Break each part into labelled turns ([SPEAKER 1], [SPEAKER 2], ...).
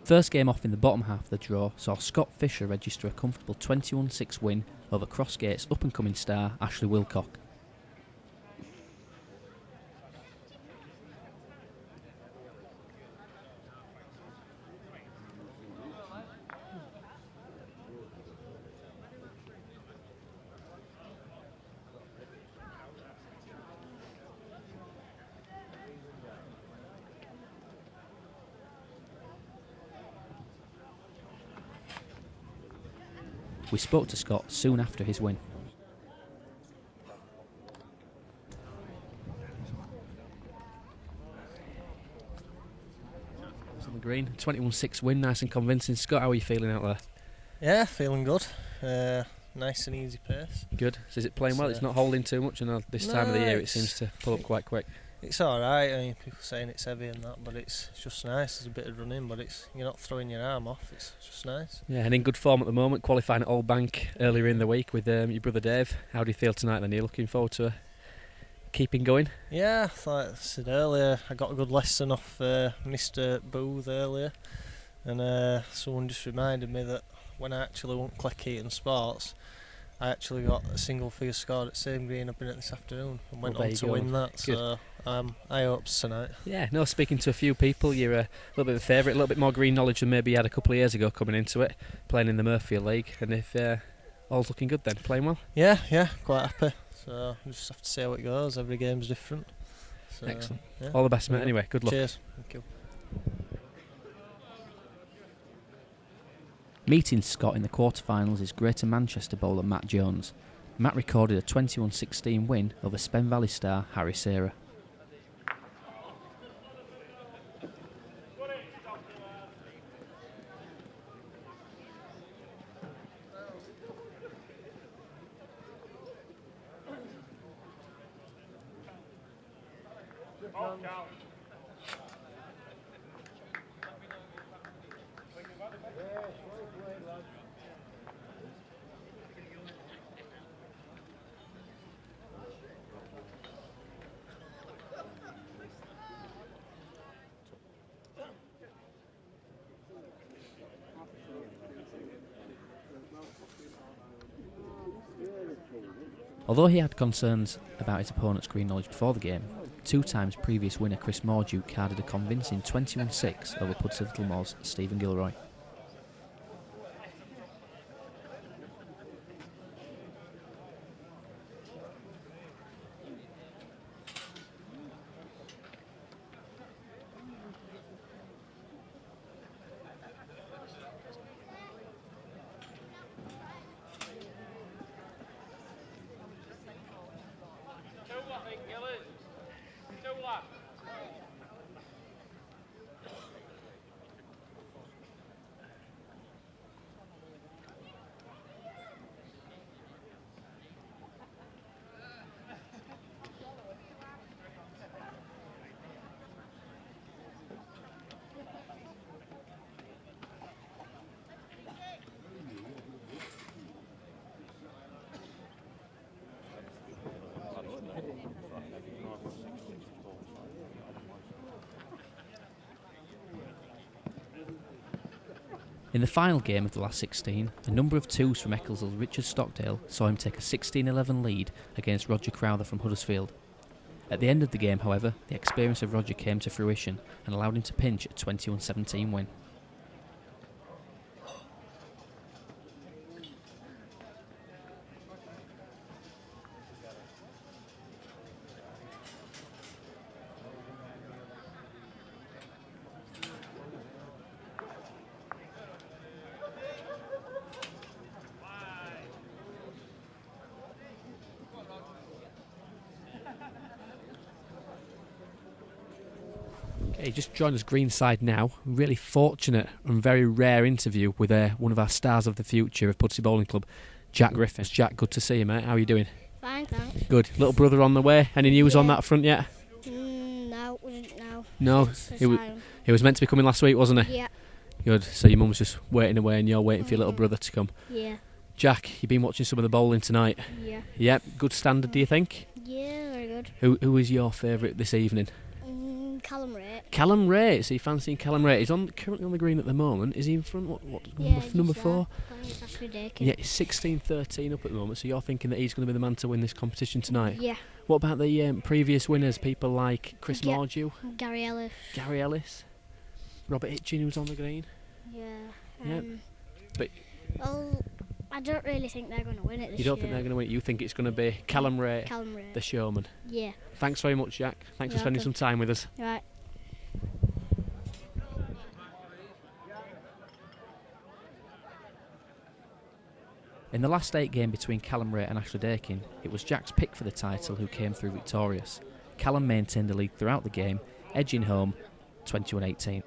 [SPEAKER 1] First game off in the bottom half of the draw saw Scott Fisher register a comfortable 21-6 win over Crossgate's up-and-coming star Ashley WILCOCK. We spoke to Scott soon after his win. On the green, 21-6 win, nice and convincing. Scott, how are you feeling out there?
[SPEAKER 2] Yeah, feeling good. Nice and easy pace.
[SPEAKER 1] Good. So is it playing well? It's not holding too much, and this time of the year it seems to pull up quite quick.
[SPEAKER 2] It's alright. I mean, people saying it's heavy and that, but it's just nice. There's a bit of running, but you're not throwing your arm off. It's just nice.
[SPEAKER 1] Yeah, and in good form at the moment, qualifying at Old Bank earlier in the week with your brother Dave. How do you feel tonight then? Are you looking forward to keeping going?
[SPEAKER 2] Yeah, like I said earlier, I got a good lesson off Mr. Booth earlier, and someone just reminded me that when I actually won Cleckheaton Sports, I actually got a single figure score at the same green I've been at this afternoon and went on to win that. Good. So I hope tonight.
[SPEAKER 1] Yeah, no, speaking to a few people, you're a little bit of a favourite, a little bit more green knowledge than maybe you had a couple of years ago coming into it, playing in the Murphy League. And if all's looking good then, playing well?
[SPEAKER 2] Yeah, quite happy. So we just have to see how it goes. Every game's different. So,
[SPEAKER 1] excellent.
[SPEAKER 2] Yeah.
[SPEAKER 1] All the best, mate. Anyway, good luck.
[SPEAKER 2] Cheers. Thank you.
[SPEAKER 1] Meeting Scott in the quarterfinals is Greater Manchester bowler Matt Jones. Matt recorded a 21-16 win over Spen Valley star Harry Sarah. Although he had concerns about his opponent's green knowledge before the game, 2 times previous winner Chris MORDUE carded a convincing 21-6 over Pudsey Littlemore's Stephen GILROY. In the final game of the last 16, a number of twos from Ecclesall's Richard Stockdale saw him take a 16-11 lead against Roger Crowther from Huddersfield. At the end of the game, however, the experience of Roger came to fruition and allowed him to pinch a 21-17 win. Okay, just joined us greenside now. Really fortunate and very rare interview with one of our stars of the future of Pudsey Bowling Club, Jack Griffiths. Jack, good to see you, mate. How are you doing?
[SPEAKER 3] Fine, thanks.
[SPEAKER 1] Good. Little brother on the way. Any news on that front yet?
[SPEAKER 3] No, no.
[SPEAKER 1] No, he was meant to be coming last week, wasn't he?
[SPEAKER 3] Yeah.
[SPEAKER 1] Good. So your mum's just waiting away and you're waiting for your little brother to come.
[SPEAKER 3] Yeah.
[SPEAKER 1] Jack, you've been watching some of the bowling tonight.
[SPEAKER 3] Yeah.
[SPEAKER 1] Yep. Good standard, do you think?
[SPEAKER 3] Yeah, very good.
[SPEAKER 1] Who is your favourite this evening?
[SPEAKER 3] Callum Wright.
[SPEAKER 1] Callum Wright, so you're fancying Callum Wright. He's currently on the green at the moment. Is he in front? What
[SPEAKER 3] Yeah,
[SPEAKER 1] number
[SPEAKER 3] he's
[SPEAKER 1] 4?
[SPEAKER 3] That's ridiculous.
[SPEAKER 1] Yeah, he's 16-13 up at the moment, so you're thinking that he's going to be the man to win this competition tonight?
[SPEAKER 3] Yeah.
[SPEAKER 1] What about the previous winners, people like Chris Mordew?
[SPEAKER 3] Gary Ellis.
[SPEAKER 1] Gary Ellis? Robert Hitchen, who's on the green?
[SPEAKER 3] Yeah.
[SPEAKER 1] But
[SPEAKER 3] well, I don't really think they're going to win it this year.
[SPEAKER 1] you don't think they're going to win it? You think it's going to be Callum Wright,
[SPEAKER 3] Wright,
[SPEAKER 1] the showman?
[SPEAKER 3] Yeah.
[SPEAKER 1] Thanks very much, Jack. Thanks for
[SPEAKER 3] You're
[SPEAKER 1] spending
[SPEAKER 3] welcome.
[SPEAKER 1] some time with us.
[SPEAKER 3] Right.
[SPEAKER 1] In the last 8 game between Callum Wright and Ashley Dakin, it was Jack's pick for the title who came through victorious. Callum maintained the lead throughout the game, edging home 21-18.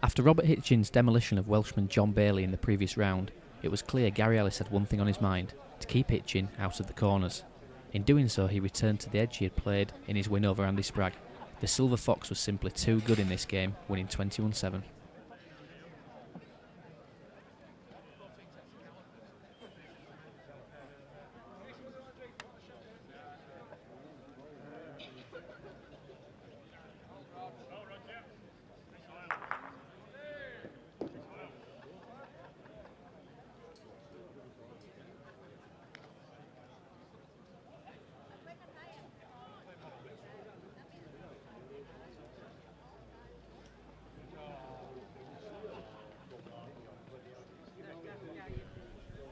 [SPEAKER 1] After Robert Hitchen's demolition of Welshman John Bailey in the previous round, it was clear Gary Ellis had one thing on his mind: to keep Hitchen out of the corners. In doing so, he returned to the edge he had played in his win over Andy Spragg. The Silver Fox was simply too good in this game, winning 21-7.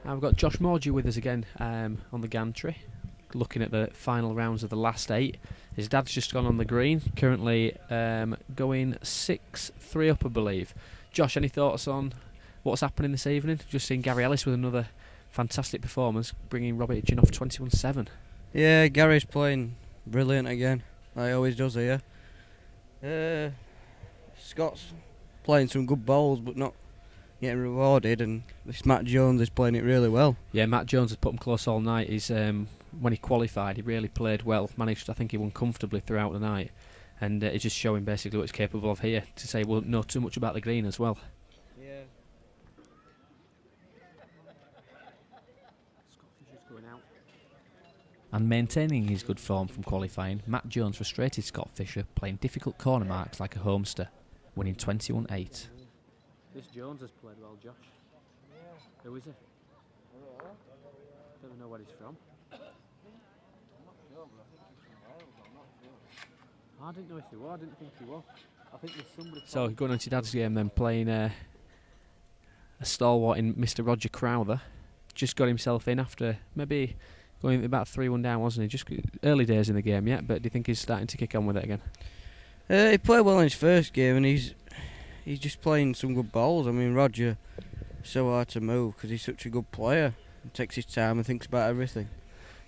[SPEAKER 1] We've got Josh Mordew with us again on the gantry, looking at the final rounds of the last 8. His dad's just gone on the green, currently going 6-3 up, I believe. Josh, any thoughts on what's happening this evening? Just seen Gary Ellis with another fantastic performance, bringing Robert Hitchen off 21-7.
[SPEAKER 4] Yeah, Gary's playing brilliant again, like he always does here. Scott's playing some good bowls, but not getting rewarded, and this Matt Jones is playing it really well.
[SPEAKER 1] Yeah, Matt Jones has put him close all night. He's when he qualified, he really played well. Managed, I think he won comfortably throughout the night, and he's just showing basically what he's capable of here. To say we'll know too much about the green as well.
[SPEAKER 4] Yeah.
[SPEAKER 1] And maintaining his good form from qualifying, Matt Jones frustrated Scott Fisher, playing difficult corner marks like a homester, winning 21-8. This Jones has played well, Josh. Who is he? Don't know where he's from. I didn't know if he was. I didn't think he was. I think there's somebody. So going on to your dad's game, then playing a stalwart in Mr. Roger Crowther. Just got himself in after maybe going about 3-1 down, wasn't he? Just early days in the game yet, but do you think he's starting to kick on with it again?
[SPEAKER 4] He played well in his first game, and he's just playing some good bowls. I mean, Roger, so hard to move because he's such a good player. He takes his time and thinks about everything.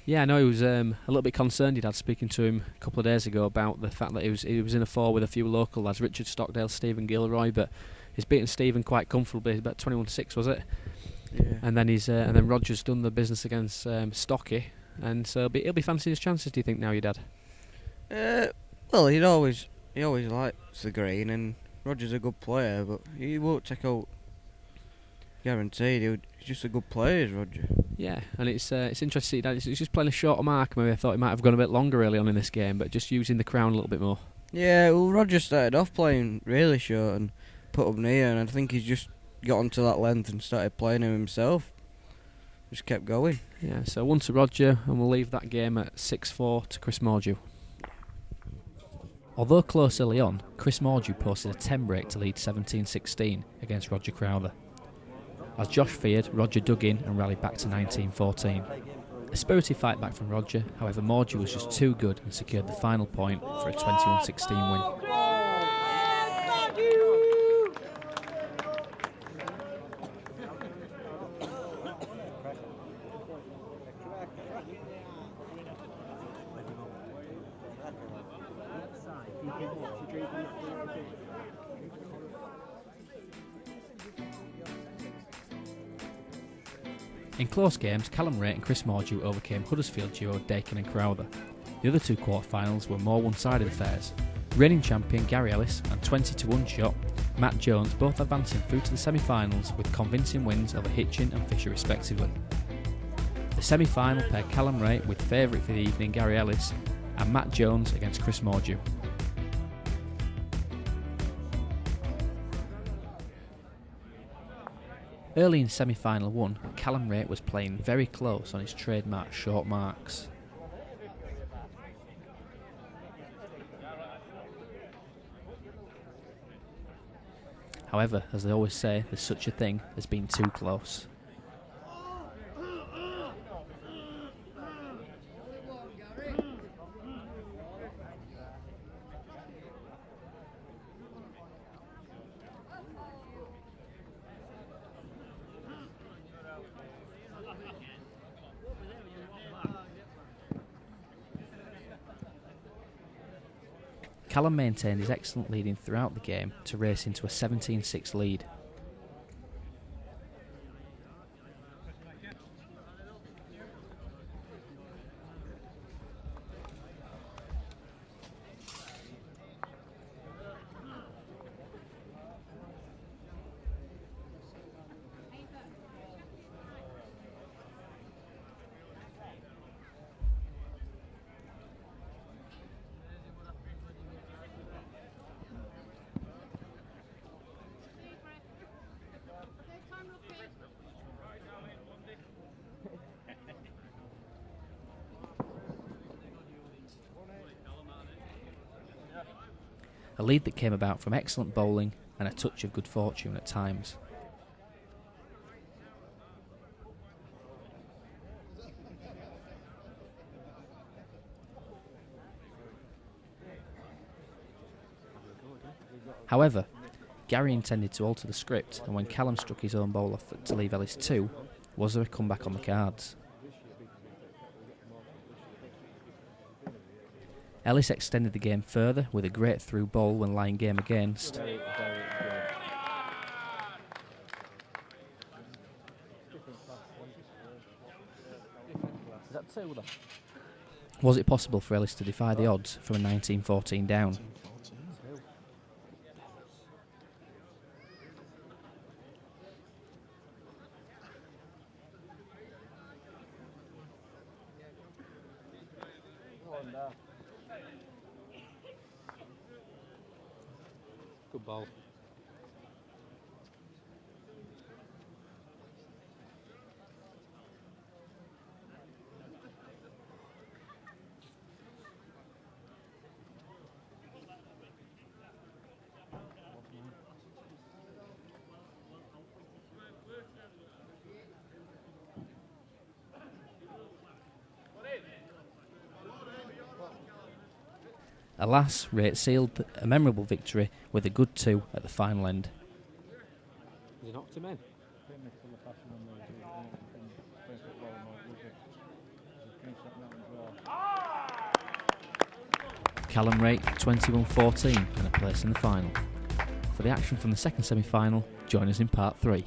[SPEAKER 1] Yeah, I know he was a little bit concerned. He'd had speaking to him a couple of days ago about the fact that he was in a 4 with a few local lads, Richard Stockdale, Stephen Gilroy, but he's beaten Stephen quite comfortably, about 21-6, was it?
[SPEAKER 4] Yeah.
[SPEAKER 1] And then Roger's done the business against Stocky, and so he'll be fancying his chances. Do you think now, your dad?
[SPEAKER 4] Well, he always likes the green, and Roger's a good player, but he won't take out guaranteed. He's just a good player, is Roger.
[SPEAKER 1] Yeah, and it's interesting to see that he's just playing a shorter mark. Maybe I thought he might have gone a bit longer early on in this game, but just using the crown a little bit more.
[SPEAKER 4] Yeah, well, Roger started off playing really short and put up near, and I think he's just got onto that length and started playing him himself. Just kept going.
[SPEAKER 1] Yeah, so 1 to Roger, and we'll leave that game at 6-4 to Chris Mordew. Although close early on, Chris Mordew posted a 10 break to lead 17-16 against Roger Crowther. As Josh feared, Roger dug in and rallied back to 19-14. A spirited fight back from Roger, however Mordew was just too good and secured the final point for a 21-16 win. In close games, CALLUM WRAIGHT and Chris Mordue overcame Huddersfield duo Dakin and Crowther. The other two quarter-finals were more one-sided affairs. Reigning champion Gary Ellis and 20-1 shot Matt Jones both advancing through to the semi-finals with convincing wins over Hitchen and Fisher respectively. The semi-final paired CALLUM WRAIGHT with favourite for the evening Gary Ellis and Matt Jones against Chris Mordue. Early in semi-final 1, CALLUM WRAIGHT was playing very close on his trademark short marks. However, as they always say, there's such a thing as being too close. CALLUM maintained his excellent leading throughout the game to race into a 17-6 lead. A lead that came about from excellent bowling and a touch of good fortune at times. However, Gary intended to alter the script, and when CALLUM struck his own bowler to leave Ellis 2, was there a comeback on the cards? Ellis extended the game further with a great through ball when lying game against. Was it possible for Ellis to defy the odds from a 19-14 down?
[SPEAKER 5] Good ball.
[SPEAKER 1] Alas, Wright sealed a memorable victory with a good 2 at the final end.
[SPEAKER 5] He knocked him in.
[SPEAKER 1] CALLUM WRAIGHT 21-14 and a place in the final. For the action from the second semi-final, join us in part 3.